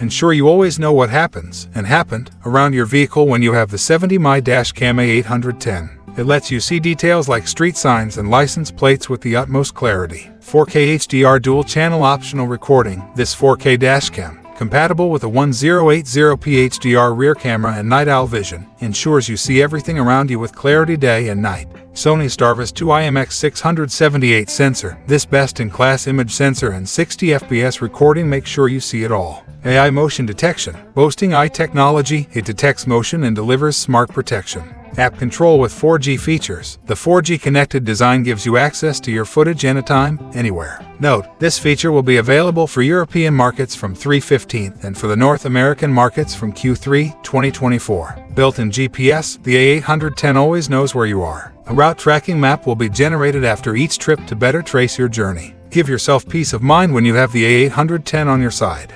Ensure you always know what happens, and happened, around your vehicle when you have the 70mm Camo 810. It lets you see details like street signs and license plates with the utmost clarity. 4K HDR dual-channel optional recording. This 4K dashcam, compatible with a 1080p HDR rear camera and night owl vision, ensures you see everything around you with clarity day and night. Sony Starvis 2 IMX678 sensor. This best-in-class image sensor and 60 FPS recording make sure you see it all. AI motion detection. Boasting eye technology, it detects motion and delivers smart protection. App control with 4G features. The 4G connected design gives you access to your footage anytime, anywhere. Note, this feature will be available for European markets from 3/15 and for the North American markets from Q3 2024. Built-in GPS, the A810 always knows where you are. A route tracking map will be generated after each trip to better trace your journey. Give yourself peace of mind when you have the A810 on your side.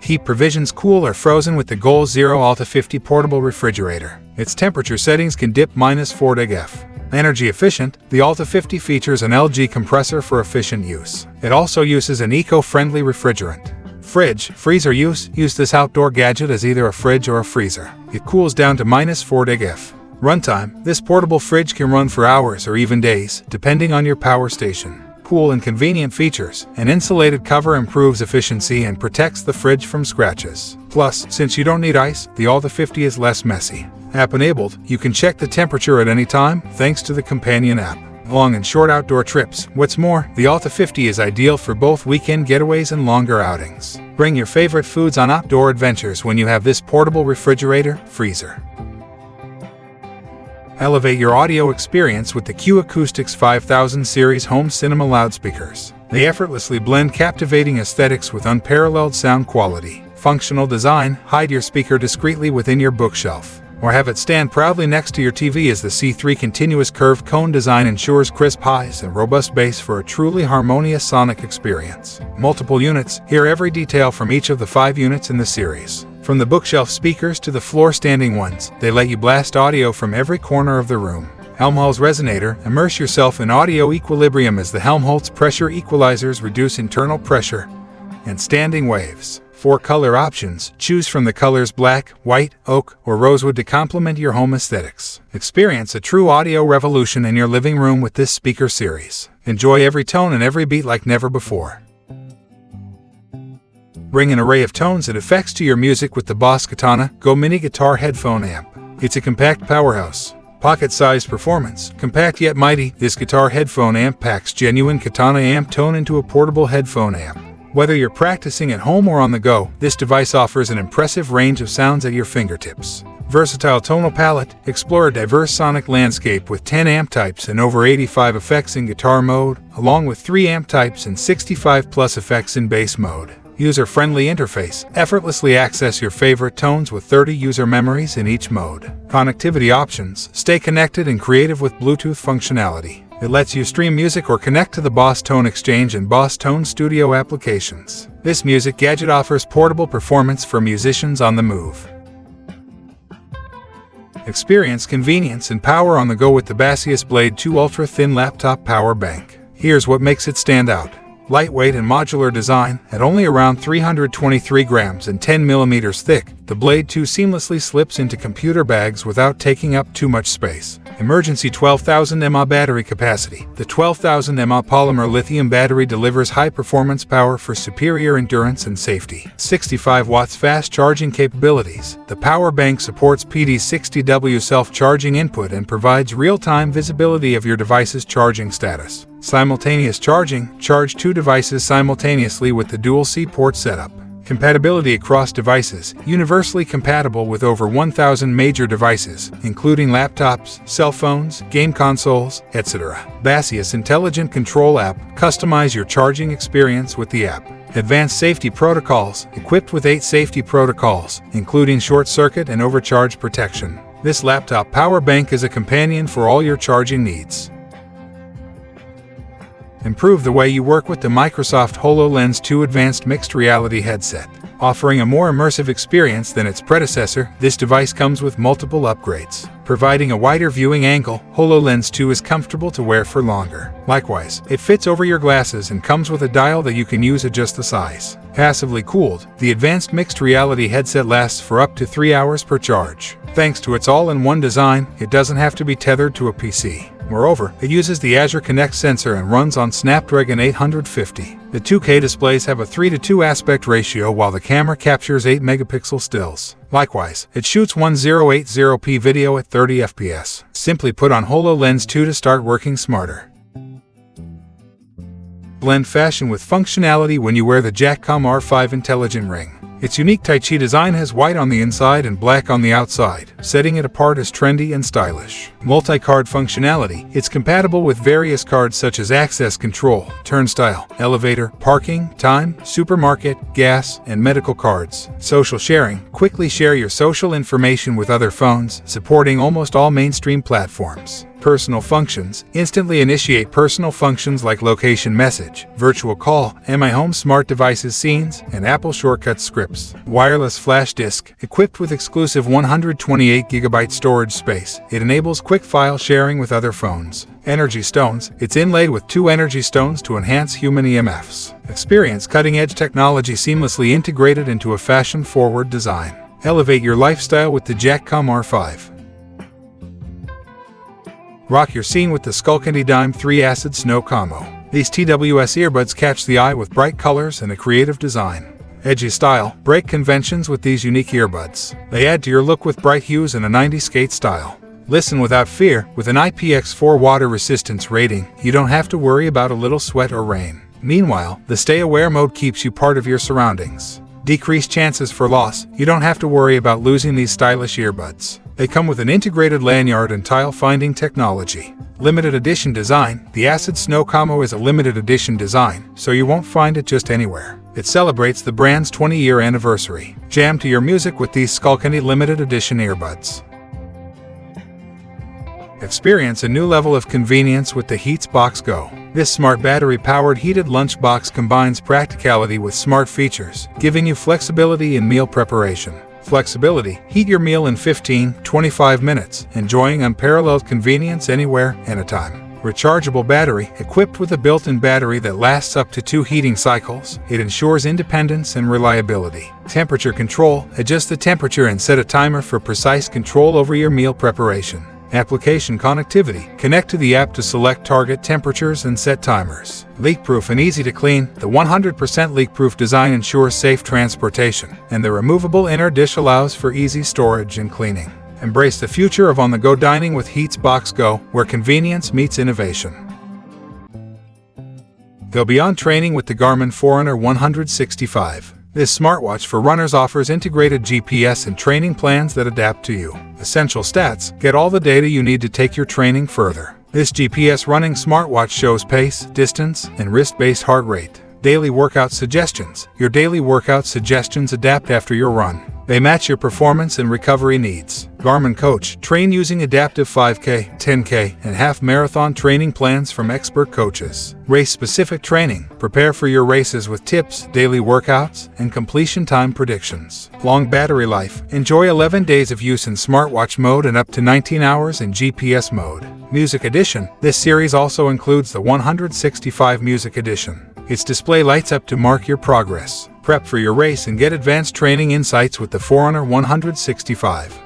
Keep provisions cool or frozen with the Goal Zero Alta 50 portable refrigerator. Its temperature settings can dip -4 degrees F. Energy efficient, the Alta 50 features an LG compressor for efficient use. It also uses an eco-friendly refrigerant. Fridge, freezer use. Use this outdoor gadget as either a fridge or a freezer. It cools down to -4 degrees F. Runtime, this portable fridge can run for hours or even days, depending on your power station. Cool and convenient features. An insulated cover improves efficiency and protects the fridge from scratches. Plus, since you don't need ice, the Alta 50 is less messy. App enabled, you can check the temperature at any time thanks to the companion app. Long and short outdoor trips. What's more, the Alta 50 is ideal for both weekend getaways and longer outings. Bring your favorite foods on outdoor adventures when you have this portable refrigerator, freezer. Elevate your audio experience with the Acoustics 5000 series home cinema loudspeakers. They effortlessly blend captivating aesthetics with unparalleled sound quality. Functional design, hide your speaker discreetly within your bookshelf, or have it stand proudly next to your TV as the C3 continuous curved cone design ensures crisp highs and robust bass for a truly harmonious sonic experience. Multiple units, hear every detail from each of the 5 units in the series. From the bookshelf speakers to the floor-standing ones, they let you blast audio from every corner of the room. Helmholtz Resonator, immerse yourself in audio equilibrium as the Helmholtz pressure equalizers reduce internal pressure and standing waves. 4 color options, choose from the colors black, white, oak, or rosewood to complement your home aesthetics. Experience a true audio revolution in your living room with this speaker series. Enjoy every tone and every beat like never before. Bring an array of tones and effects to your music with the Boss Katana Go Mini Guitar Headphone Amp. It's a compact powerhouse. Pocket-sized performance, compact yet mighty, this guitar headphone amp packs genuine Katana amp tone into a portable headphone amp. Whether you're practicing at home or on the go, this device offers an impressive range of sounds at your fingertips. Versatile tonal palette, explore a diverse sonic landscape with 10 amp types and over 85 effects in guitar mode, along with 3 amp types and 65+ effects in bass mode. User-friendly interface, effortlessly access your favorite tones with 30 user memories in each mode. Connectivity options, stay connected and creative with Bluetooth functionality. It lets you stream music or connect to the Boss Tone Exchange and Boss Tone Studio applications. This music gadget offers portable performance for musicians on the move. Experience convenience and power on the go with the Bassius Blade 2 ultra-thin laptop power bank. Here's what makes it stand out. Lightweight and modular design, at only around 323 grams and 10 millimeters thick, the Blade 2 seamlessly slips into computer bags without taking up too much space. Emergency 12,000 mAh battery capacity. The 12,000 mAh polymer lithium battery delivers high-performance power for superior endurance and safety. 65 watts fast charging capabilities. The power bank supports PD60W self-charging input and provides real-time visibility of your device's charging status. Simultaneous charging, charge 2 devices simultaneously with the dual C port setup. Compatibility across devices, universally compatible with over 1,000 major devices, including laptops, cell phones, game consoles, etc. Bassius Intelligent Control App, customize your charging experience with the app. Advanced safety protocols, equipped with 8 safety protocols, including short circuit and overcharge protection. This laptop power bank is a companion for all your charging needs. Improve the way you work with the Microsoft HoloLens 2 Advanced Mixed Reality headset. Offering a more immersive experience than its predecessor, this device comes with multiple upgrades. Providing a wider viewing angle, HoloLens 2 is comfortable to wear for longer. Likewise, it fits over your glasses and comes with a dial that you can use adjust the size. Passively cooled, the Advanced Mixed Reality headset lasts for up to 3 hours per charge. Thanks to its all-in-one design, it doesn't have to be tethered to a PC. Moreover, it uses the Azure Connect sensor and runs on Snapdragon 850. The 2K displays have a 3:2 aspect ratio while the camera captures 8 megapixel stills. Likewise, it shoots 1080p video at 30 FPS. Simply put on HoloLens 2 to start working smarter. Blend fashion with functionality when you wear the Camo R5 Intelligent Ring. Its unique Tai Chi design has white on the inside and black on the outside, setting it apart as trendy and stylish. Multi-card functionality. It's compatible with various cards such as access control, turnstile, elevator, parking, time, supermarket, gas, and medical cards. Social sharing. Quickly share your social information with other phones, supporting almost all mainstream platforms. Personal functions. Instantly initiate personal functions like location message, virtual call, and My Home smart devices scenes, and Apple shortcut scripts. Wireless flash disk. Equipped with exclusive 128GB storage space, it enables quick file sharing with other phones. Energy stones. It's inlaid with 2 energy stones to enhance human EMFs. Experience cutting-edge technology seamlessly integrated into a fashion-forward design. Elevate your lifestyle with the Camo R5. Rock your scene with the Skullcandy Dime 3 Acid Snow Camo. These TWS earbuds catch the eye with bright colors and a creative design. Edgy style. Break conventions with these unique earbuds. They add to your look with bright hues and a 90s skate style. Listen without fear. With an IPX4 water resistance rating, you don't have to worry about a little sweat or rain. Meanwhile, the Stay Aware mode keeps you part of your surroundings. Decreased chances for loss. You don't have to worry about losing these stylish earbuds. They come with an integrated lanyard and tile-finding technology. Limited edition design. The Acid Snow Camo is a limited edition design, so you won't find it just anywhere. It celebrates the brand's 20-year anniversary. Jam to your music with these Skullcandy limited edition earbuds. Experience a new level of convenience with the HeatsBox Go. This smart battery-powered heated lunchbox combines practicality with smart features, giving you flexibility in meal preparation. Flexibility. Heat your meal in 15-25 minutes, enjoying unparalleled convenience anywhere, anytime. Rechargeable battery. Equipped with a built-in battery that lasts up to 2 heating cycles, it ensures independence and reliability. Temperature control. Adjust the temperature and set a timer for precise control over your meal preparation. Application connectivity. Connect to the app to select target temperatures and set timers. Leak-proof and easy to clean. The 100% leak-proof design ensures safe transportation, and the removable inner dish allows for easy storage and cleaning. Embrace the future of on-the-go dining with HeatsBox Go, where convenience meets innovation. Go beyond training with the Garmin Forerunner 165. This smartwatch for runners offers integrated GPS and training plans that adapt to you. Essential stats. Get all the data you need to take your training further. This GPS running smartwatch shows pace, distance, and wrist-based heart rate. Daily workout suggestions. Your daily workout suggestions adapt after your run. They match your performance and recovery needs. Garmin Coach. Train using adaptive 5K, 10K, and half marathon training plans from expert coaches. Race-specific training. Prepare for your races with tips, daily workouts, and completion time predictions. Long battery life. Enjoy 11 days of use in smartwatch mode and up to 19 hours in GPS mode. Music Edition. This series also includes the 165 Music Edition. Its display lights up to mark your progress. Prep for your race and get advanced training insights with the Forerunner 165.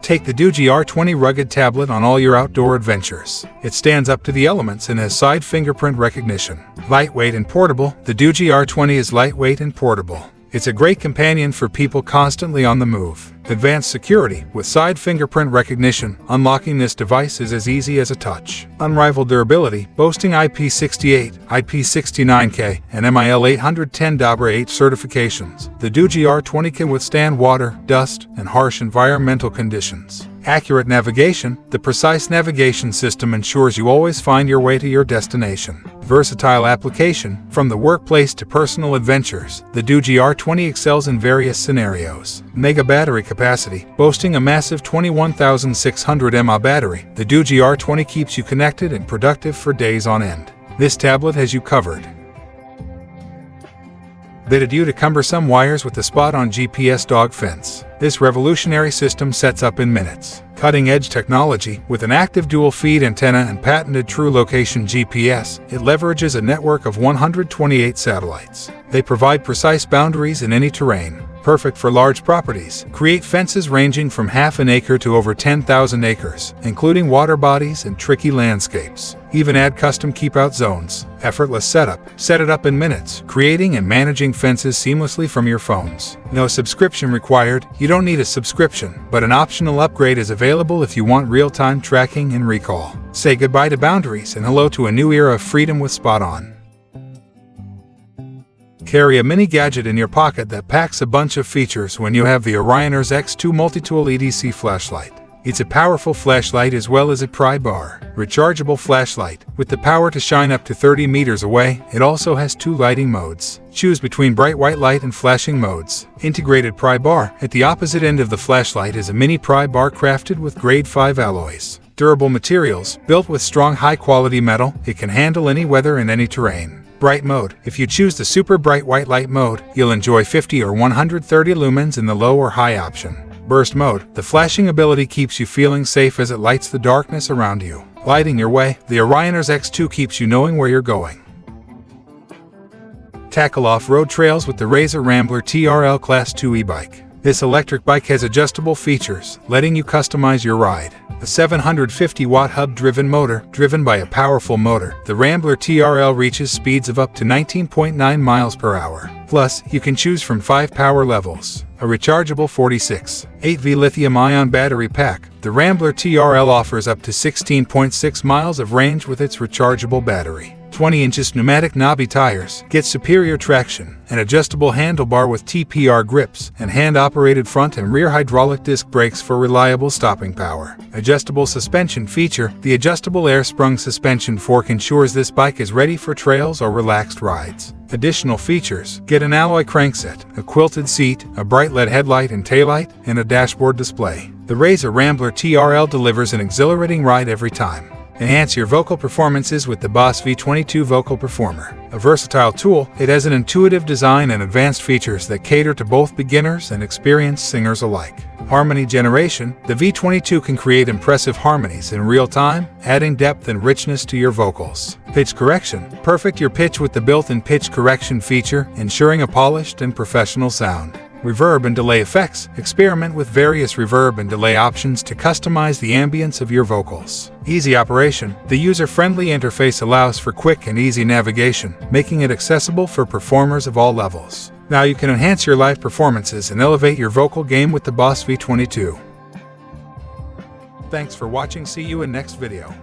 Take the Doogee R20 rugged tablet on all your outdoor adventures. It stands up to the elements and has side fingerprint recognition. Lightweight and portable. The Doogee R20 is lightweight and portable. It's a great companion for people constantly on the move. Advanced security. With side fingerprint recognition, unlocking this device is as easy as a touch. Unrivaled durability, boasting IP68, IP69K, and MIL 810-8 certifications. The Doogee R20 can withstand water, dust, and harsh environmental conditions. Accurate navigation. The precise navigation system ensures you always find your way to your destination. Versatile application. From the workplace to personal adventures, the Doogee R20 excels in various scenarios. Mega battery capacity. Boasting a massive 21,600 mAh battery, the Doogee R20 keeps you connected and productive for days on end. This tablet has you covered. Bitted you to cumbersome wires with the spot-on GPS dog fence. This revolutionary system sets up in minutes. Cutting-edge technology. With an active dual-feed antenna and patented true location GPS, it leverages a network of 128 satellites. They provide precise boundaries in any terrain. Perfect for large properties. Create fences ranging from half an acre to over 10,000 acres, including water bodies and tricky landscapes. Even add custom keep-out zones. Effortless setup. Set it up in minutes, creating and managing fences seamlessly from your phones. No subscription required. You don't need a subscription, but an optional upgrade is available if you want real-time tracking and recall. Say goodbye to boundaries and hello to a new era of freedom with Spot On. Carry a mini gadget in your pocket that packs a bunch of features when you have the Forerunner's X2 Multitool EDC flashlight. It's a powerful flashlight as well as a pry bar. Rechargeable flashlight. With the power to shine up to 30 meters away, it also has 2 lighting modes. Choose between bright white light and flashing modes. Integrated pry bar. At the opposite end of the flashlight is a mini pry bar crafted with grade 5 alloys. Durable materials. Built with strong high-quality metal, it can handle any weather and any terrain. Bright mode. If you choose the super bright white light mode, you'll enjoy 50 or 130 lumens in the low or high option. Burst mode. The flashing ability keeps you feeling safe as it lights the darkness around you. Lighting your way. The Forerunner's X2 keeps you knowing where you're going. Tackle off-road trails with the Razer Rambler TRL Class 2 e-bike. This electric bike has adjustable features, letting you customize your ride. A 750-watt hub-driven motor, driven by a powerful motor, the Rambler TRL reaches speeds of up to 19.9 miles per hour. Plus, you can choose from 5 power levels. A rechargeable 46.8V lithium-ion battery pack, the Rambler TRL offers up to 16.6 miles of range with its rechargeable battery. 20-inch pneumatic knobby tires, get superior traction, an adjustable handlebar with TPR grips, and hand-operated front and rear hydraulic disc brakes for reliable stopping power. Adjustable suspension feature, the adjustable air-sprung suspension fork ensures this bike is ready for trails or relaxed rides. Additional features, get an alloy crankset, a quilted seat, a bright LED headlight and taillight, and a dashboard display. The Razer Rambler TRL delivers an exhilarating ride every time. Enhance your vocal performances with the Boss V22 Vocal Performer. A versatile tool, it has an intuitive design and advanced features that cater to both beginners and experienced singers alike. Harmony generation, the V22 can create impressive harmonies in real time, adding depth and richness to your vocals. Pitch correction, perfect your pitch with the built-in pitch correction feature, ensuring a polished and professional sound. Reverb and delay effects, experiment with various reverb and delay options to customize the ambience of your vocals. Easy operation, the user-friendly interface allows for quick and easy navigation, making it accessible for performers of all levels. Now you can enhance your live performances and elevate your vocal game with the Boss V22. Thanks for watching. See you in next video.